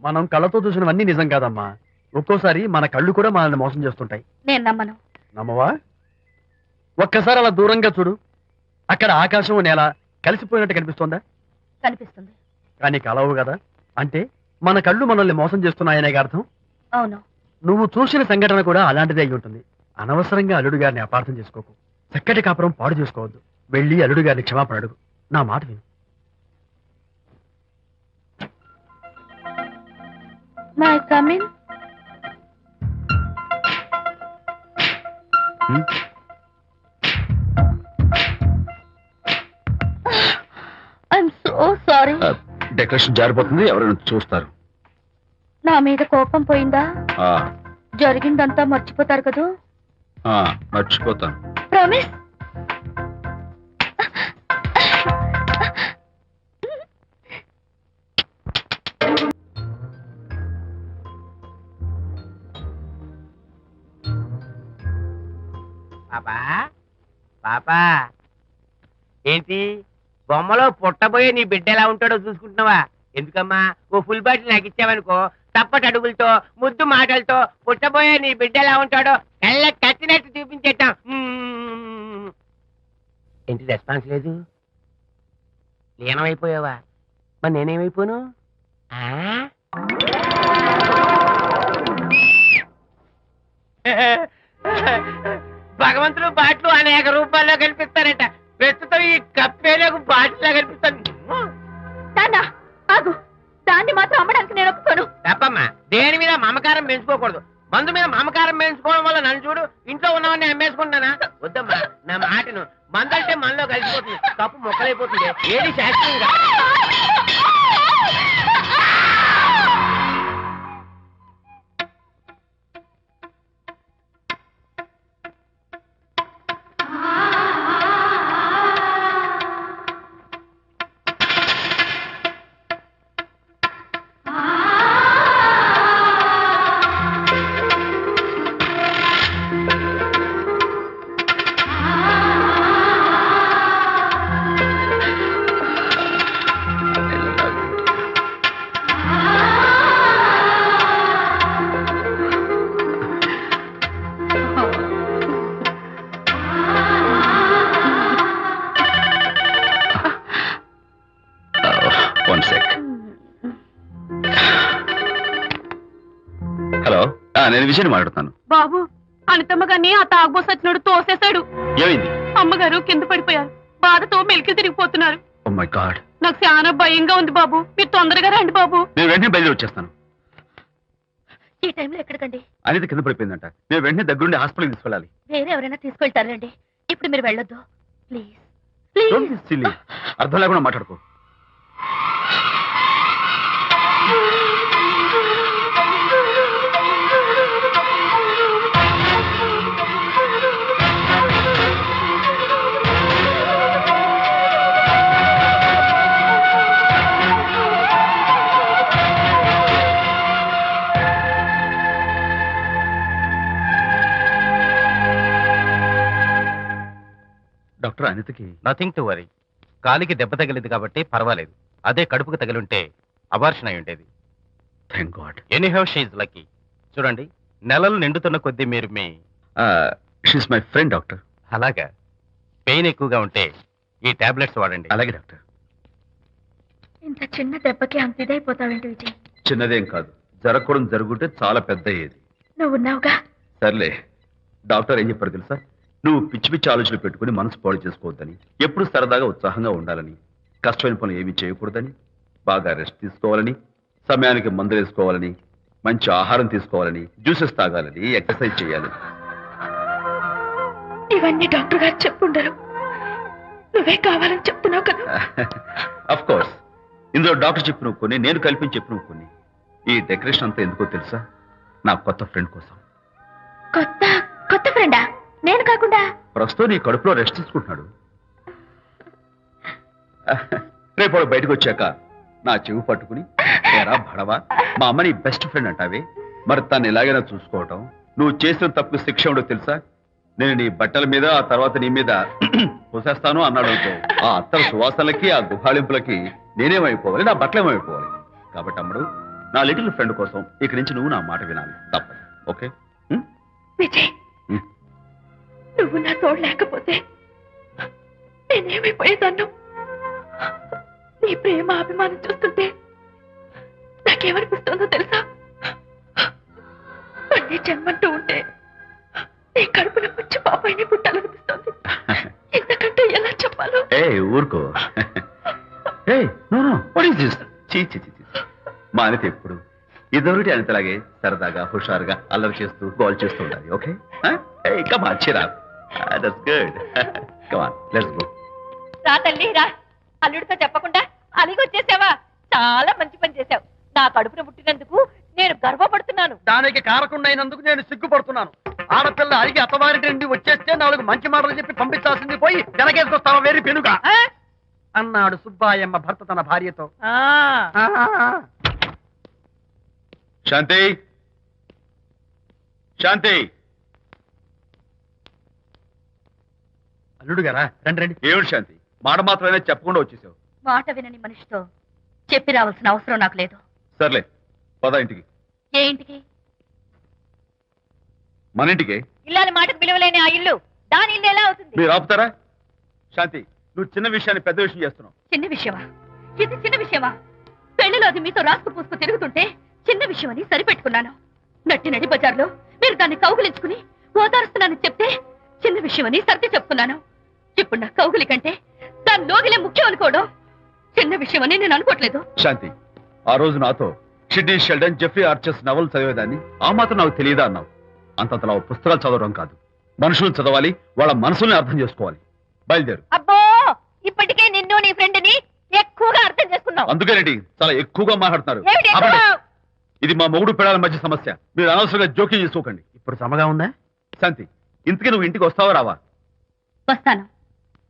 మనం కళ్ళతో చూసినవన్నీ నిజం కాదమ్మా. ఒక్కోసారి మన కళ్ళు కూడా మనల్ని మోసం చేస్తుంటాయి. నేను నమ్మను. నమ్మవా? ఒక్కసారి అలా దూరంగా చూడు. అక్కడ ఆకాశం నేల కలిసిపోయినట్టు కనిపిస్తోందా? కనిపిస్తుంది. కానీ కలవు కదా. అంటే మన కళ్ళు మనల్ని మోసం చేస్తున్నాయనే అర్థం. అవును. నువ్వు చూసిన సంఘటన కూడా అలాంటిదే అయి ఉంటుంది. అనవసరంగా అల్లుడు గారిని అపార్థం చేసుకోకు. చక్కటి కాపురం పాడు చేసుకోవద్దు. వెళ్ళి అల్లుడు గారిని క్షమాపణ అడుగు. నా మాట విను. May come in. I'm so sorry. Decoration జారిపోతుంది, ఎవరైనా చూస్తారు. నా మీద కోపం పోయిందా? జరిగిందంతా మర్చిపోతారు కదూ? మర్చిపోతాను. ప్రామిస్. పాపా పాపా, ఏంటి బొమ్మలో పుట్టబోయే నీ బిడ్డ ఎలా ఉంటాడో చూసుకుంటున్నావా? ఎందుకమ్మా, ఓ ఫుల్ బాటిల్ నాకు ఇచ్చావనుకో, తప్పటి అడుగులతో ముద్దు మాటలతో పుట్టబోయే నీ బిడ్డ ఎలా ఉంటాడో కళ్ళ కట్టినట్టు చూపించేద్దాం. ఏంటి రెస్పాన్స్ లేదు? లీనమైపోయావా? మరి నేనేమైపోను? భగవంతుడు బాట్లు అనేక రూపాల్లో కనిపిస్తారట. ప్రస్తుతం ఈ కప్పేలకు బాటిల్లా కనిపిస్తాను. దాన్ని మాత్రం అమ్మడానికి నేను ఒప్పుకోను. తప్పమ్మా, దేని మీద మమకారం పెంచుకోకూడదు. మందు మీద మమకారం పెంచుకోవడం వల్ల నన్ను చూడు, ఇంట్లో ఉన్నవన్నీ అమ్మేసుకుంటానా? వద్దమ్మా, నా మాటను. మందు అంటే మనలో కలిసిపోతుంది, కప్పు మొక్కలైపోతుంది. ఏది శాస్త్రంగా నేను విషయం మాట్లాడుతాను. బాబు, అనితమ్మ గారిని ఆ తాగుబోసు వచ్చినోడు తోసేశాడు. ఏమైంది? అమ్మగారు కింద పడిపోయారు. బాధతో మెలికి తిరిగిపోతున్నారు. ఓ మై గాడ్, నాకు చాలా భయంగా ఉంది బాబు. మీరు తొందరగా రండి బాబు. నేను వెంటనే బయలుదేరి వచ్చేస్తాను. ఈ టైంలో ఎక్కడికండి? అనిత కింద పడిపోయిందంట. నేను వెంటనే దగ్గరుండి హాస్పిటల్కి తీసుకెళ్ళాలి. వేరే ఎవరైనా తీసుకెళ్తారండి. ఇప్పుడు మీరు వెళ్ళొద్దు ప్లీజ్. అర్థం లేకుండా మాట్లాడుకో. డాక్టర్, అనితకి నథింగ్ టు వరీ. కాలికి దెబ్బ తగిలింది కాబట్టి పర్వాలేదు. అదే కడుపుకు తగిలింటే అబార్షన్ అయి ఉండేది. Thank God. Anyhow she is lucky. చూడండి, నెలలు నిండుతున్న కొద్దీ మీరు మీ షీస్ మై ఫ్రెండ్ డాక్టర్. అలాగా. పెయిన్ ఎక్కువగా ఉంటే ఈ టాబ్లెట్స్ వాడండి. అలాగే డాక్టర్. ఇంత చిన్న దెబ్బకి అంత ఇదైపోతావేంటి విజయ్? చిన్నదేం కాదు, జరగకూడదు జరుగుంటే చాలా పెద్ద అయ్యేది. నువ్వున్నావుగా. సర్లే. డాక్టర్ ఏం చెప్పారు తెలుసా? నువ్వు పిచ్చి పిచ్చి ఆలోచనలు పెట్టుకుని మనసు పాడు చేసుకోవద్దని, ఎప్పుడు సరదాగా ఉత్సాహంగా ఉండాలని, కష్టమైన పనులు ఏమీ చేయకూడదని, బాగా రెస్ట్ తీసుకోవాలని, సమయానికి మందులు వేసుకోవాలని, మంచి ఆహారం తీసుకోవాలని, జ్యూసెస్ తాగాలని, ఎక్సర్సైజ్ చేయాలి. ఇవన్నీ డాక్టర్ గారు చెప్పుండరు, నువ్వే కావాలని చెప్తున్నావు కదా. అఫ్ కోర్స్, ఇందులో డాక్టర్ చెప్పిన కొన్ని, నేను కల్పించి చెప్పిన కొన్ని. ఈ డెకరేషన్ అంతా ఎందుకో తెలుసా? నా కొత్త ఫ్రెండ్ కోసం. కొత్త కొత్త ఫ్రెండా? నేను కాకుండా? ప్రస్తుతం నీ కడుపులో రెస్ట్ తీసుకుంటున్నాడు. రేపు బయటకు వచ్చాక నా చెవి పట్టుకుని, ఏరా భడవా, మా అమ్మ నీ బెస్ట్ ఫ్రెండ్ అంటావే, మరి తను ఎలాగైనా చూసుకోవటం. నువ్వు చేసిన తప్పు శిక్ష ఉండో తెలుసా? నేను నీ బట్టల మీద, ఆ తర్వాత నీ మీద పోసేస్తాను అన్నాడు అనుకో, ఆ అత్తల సువాసనలకి, ఆ గుహాళింపులకి నేనేమైపోవాలి, నా బట్టలు ఏమైపోవాలి. కాబట్టి అమ్మడు, నా లిటిల్ ఫ్రెండ్ కోసం ఇక్కడి నుంచి నువ్వు నా మాట వినాలి తప్పదు. ఓకే విజయ్, ఉమ్. నువ్వు నా తోడు లేకపోతే నేనేమైపోయేదాన్ను. నీ ప్రేమ అభిమానం చూస్తుంటే నాకేమనిపిస్తుందో తెలుసా? మళ్ళీ జన్మంటూ ఉంటే నీ కడుపున వచ్చి పాపాయిని పుట్టాలనిపిస్తుంది. ఇంతకంటే ఎలా చెప్పాలో. ఏ ఊరుకో. ఏ no no what is this? చీ చీ చీ. మా అనిత ఎప్పుడు ఇదొకటి అనితలాగే సరదాగా హుషారుగా అల్లరి చేస్తూ గోల్ చేస్తూ ఉండాలి. ఓకే కమ్ ఆన్ చిరా. That's good. Come on let's go. రా తల్లి రా. అల్లుడితో చెప్పకుండా అలిగొచ్చేసావా? చాలా మంచి పని చేశావు. నా కడుపున పుట్టినందుకు నేను గర్వపడుతున్నాను. దానికి కారకుండా అయినందుకు నేను సిగ్గుపడుతున్నాను. ఆడపిల్ల అడిగి అత్తవారి నుండి వచ్చేస్తే 4 మంచి మాటలు చెప్పి పంపించాల్సింది పోయి వెనకేసుకొస్తావా వేరు పెనుగా అన్నాడు సుబ్బాయమ్మ భర్త తన భార్యతో. శాంతి శాంతి. అల్లుడు గారా రండి రండి. ఏమిటి శాంతి, మాట మాత్రమే చెప్పకుండా వచ్చేసావు? మాట వినని మనిషితో చెప్పి రావాల్సిన అవసరం నాకు లేదు. సర్లే పద ఇంటికి. ఏ ఇంటికి? మన ఇంటికి. ఇల్లాలి మాటకు విలువలేని ఆ ఇల్లు దాని ఇల్లు ఎలా అవుతుంది? మీరు ఆపుతారా? శాంతి, నువ్వు చిన్న విషయాన్ని పెద్ద విషయం చేస్తున్నావు. చిన్న విషయమా? ఇది చిన్న విషయమా? పెళ్లిలో అది మీతో రాసుకు పూసుకు తిరుగుతుంటే చిన్న విషయమని సరిపెట్టుకున్నాను. నట్టి నడి బజార్లో మీరు దాన్ని కౌగులించుకుని ఓదారుస్తున్నానని చెప్తే చిన్న విషయమని సర్ది చెప్తున్నాను. ఇప్పుడు నా కౌగులి కంటే దాని లోగిలే ముఖ్యం అనుకోవడం చిన్న విషయమని నేను అనుకోవట్లేదు. శాంతి, ఆ రోజు నాతో షిడ్నీ షెల్డన్, జెఫ్రీ ఆర్చర్స్ నవలు చదివేదాన్ని ఆ మాత్రం నాకు తెలియదా అన్నావు. అంతంతలా పుస్తకాలు చదవడం కాదు, మనుషులను చదవాలి, వాళ్ళ మనసుల్ని అర్థం చేసుకోవాలి. బయలుదేరు. అబ్బో, ఇప్పటికే నిన్ను నీ ఫ్రెండ్ ని ఎక్కువగా అర్థం చేసుకున్నావు. అందుకేనండి చాలా ఎక్కువగా మాట్లాడుతున్నారు. ఏమిటి ఎక్కువ? ఆపండి. ఇది మా మొగుడు పిల్లల మధ్య సమస్య, మీరు అనవసరంగా జోక్యం చేసుకోకండి. ఇప్పుడు సమగా ఉందా? శాంతి, ఇంతకీ నువ్వు ఇంటికి వస్తావా రావా? వస్తాను,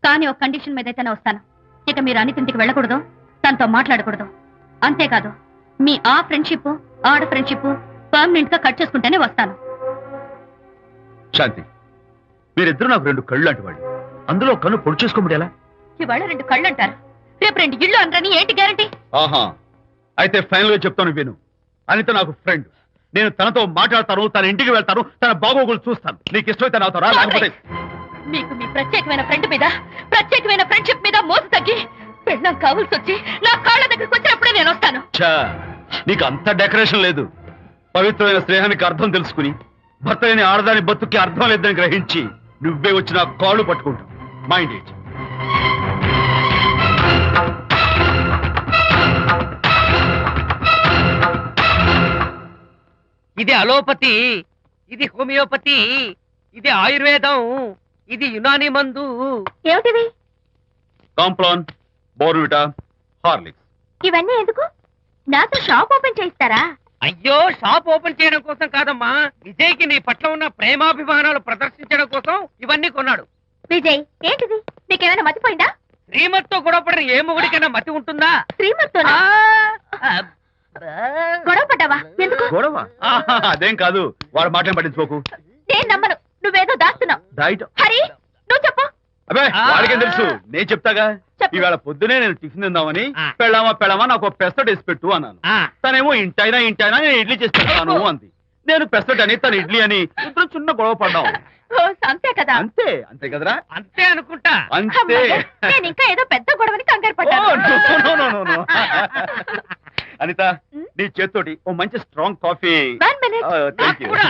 కానీ ఒక కండిషన్ మీద అయితేనే వస్తాను. ఇక మీరు అనితింటికి వెళ్ళకూడదు, తనతో మాట్లాడకూడదు. అంతేకాదు, మీ ఆ ఫ్రెండ్షిప్ ఆడ ఫ్రెండ్షిప్ పర్మనెంట్ గా కట్ చేసుకుంటేనే వస్తాను. శాంతి, మీరిద్దరు నాకు 2 కళ్ళు లాంటి వాళ్ళు. అందులో కన్ను పొడి చేసుకోబడి ఎలా? ఇవాళ 2 కళ్ళు అంటారు, రేపు 2 ఇళ్ళు అనరని ఏంటి గ్యారంటీ? ఆహా, అయితే ఫైనల్ గా చెప్తాను విను. అనిత నాకు ఫ్రెండ్. నేను తనతో మాట్లాడతాను, తన ఇంటికి వెళ్తాను, తన బాగోగులు చూస్తాను. నీకు ఇష్టమైతే నాతో రా, లేకపోతే మీకు మీ ప్రత్యేకమైన ఫ్రెండ్ మీద ప్రత్యేకమైన ఫ్రెండ్షిప్ మీద మోసు తగ్గి పెళ్ళం కావాల్సి వచ్చి నా కాళ్ళ దగ్గరికి వచ్చినప్పుడే నేను వస్తాను. ఛా, నీకు అంత డెకరేషన్ లేదు. పవిత్రమైన స్నేహానికి అర్థం తెలుసుకుని భర్త లేని ఆడదాని బతుక్కి అర్థం లేదని గ్రహించి నువ్వే వచ్చి నా కాళ్ళు పట్టుకుంటావు. Mind it. ఇది అలోపతి, ఇది హోమియోపతి, ఇది ఆయుర్వేదం, ఇది యునాని మందు. ఏమిటివి? Complan, Bournvita, Horlicks. ఇవన్నీ ఎందుకు? నాతో షాప్ ఓపెన్ చేయిస్తారా? అయ్యో, షాప్ ఓపెన్ చేయడం కోసం కాదమ్మా, విజయ్కి నీ పట్ల ఉన్న ప్రేమాభిమానాలు ప్రదర్శించడం కోసం ఇవన్నీ కొన్నాడు. విజయ్, ఏంటిది? నీకేమైనా మతిపోయిందా? శ్రీమతితో గొడవపడిన ఏ మొగుడికైనా మతి ఉంటుందా? శ్రీమతితో గొడవ పడ్డావా? ఎందుకు? గొడవ? ఆహా, అదేం కాదు. వాడు మాటలు పట్టించుకోకు. నేను నమ్మను, నువ్వేదో దాస్తున్నావు. డైట్. హరి, నువ్వు చెప్పు. అబ్బే, వాడికేం తెలుసు, నేను చెప్తాగా. చెప్పు. ఈవేళ పొద్దునే నేను టిఫిన్ తిందామని ఆ. పెళ్ళామా నాకు ఒక పెసరట్ వేసి పెట్టు అన్నాను. ఆ, తనేమో ఇంటైనా నేను ఇడ్లీ చేసి పెడతాను అంది. నేను పెసరట్ అని తను ఇడ్లీ అని ఇద్దరు చిన్న గొడవ పడ్డాం. ఓ, అంతే కదా? అంతే అంతే కదరా? అంతే అనుకుంటా. అంతే. అమ్మయ్య, నేను ఇంకా ఏదో పెద్ద గొడవని కంగారు ఓ, పడ్డాను. no, no, no, no. Anitha, నీ చేత్తోటి ఓ మంచి strong coffee. 1 minute. Thank you. కూడా.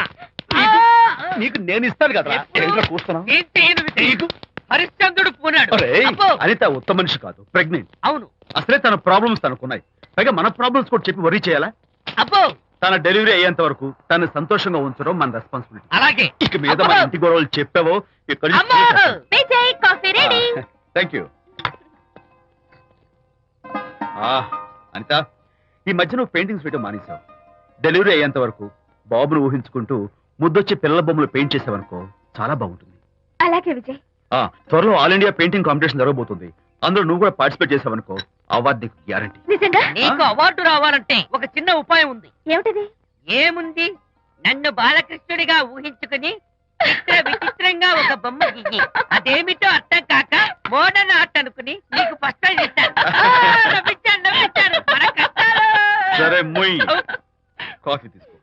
నీకు నేను ఇస్తాను కదా. ఏంట్లో కూస్తున్నావు? ఏంటి ఈయన విజయ్? హరిశ్చంద్రుడు పూనాడు. అబ్బో. అనిత ఉత్తమ మనిషి కాదు, ప్రెగ్నెంట్. అవును. అసలే తన ప్రాబ్లమ్స్ తనకున్నాయి, పైగా మన ప్రాబ్లమ్స్ కూడా చెప్పి వరీ చేయాలా? అబ్బో, తన డెలివరీ అయ్యేంత వరకు తను సంతోషంగా ఉంచడం మన రెస్పాన్సిబిలిటీ. అలాగే. ఇక మీద మన ఇంటి గొడవలు చెప్పావో ఇక్కడ అమ్మో. Vijay, coffee ready. Thank you. Anitha, ఈ మధ్య నువ్వు పెయింటింగ్స్ వేయడం మానేశావు. డెలివరీ అయ్యేంత వరకు బాబును ఊహించుకుంటూ ముద్దొచ్చి పిల్లల బొమ్మలు పెయింట్ చేసావనుకో చాలా బాగుంటుంది. అలాగే విజయ్. త్వరలో ఆల్ ఇండియా పెయింటింగ్ కాంపిటీషన్ జరగబోతుంది. అందులో నువ్వు కూడా పార్టిసిపేట్ చేసావనుకో అవార్డు నీకు గ్యారంటీ. నిజంగా? నీకు అవార్డు రావాలంటే ఒక చిన్న ఉపాయం ఉంది. ఏమిటిది? ఏముంది, నన్ను బాలకృష్ణుడిగా ఊహించుకుని విచిత్రంగా ఒక బొమ్మ గీయి అదేమిటో అర్థం కాక మోడర్న్ ఆర్ట్ అనుకుని నీకు ఫస్ట్ ప్రైజ్ ఇస్తాను. నవ్వించాను మన కష్టాలు. సరే మొయ్ కాఫీ తీసుకో.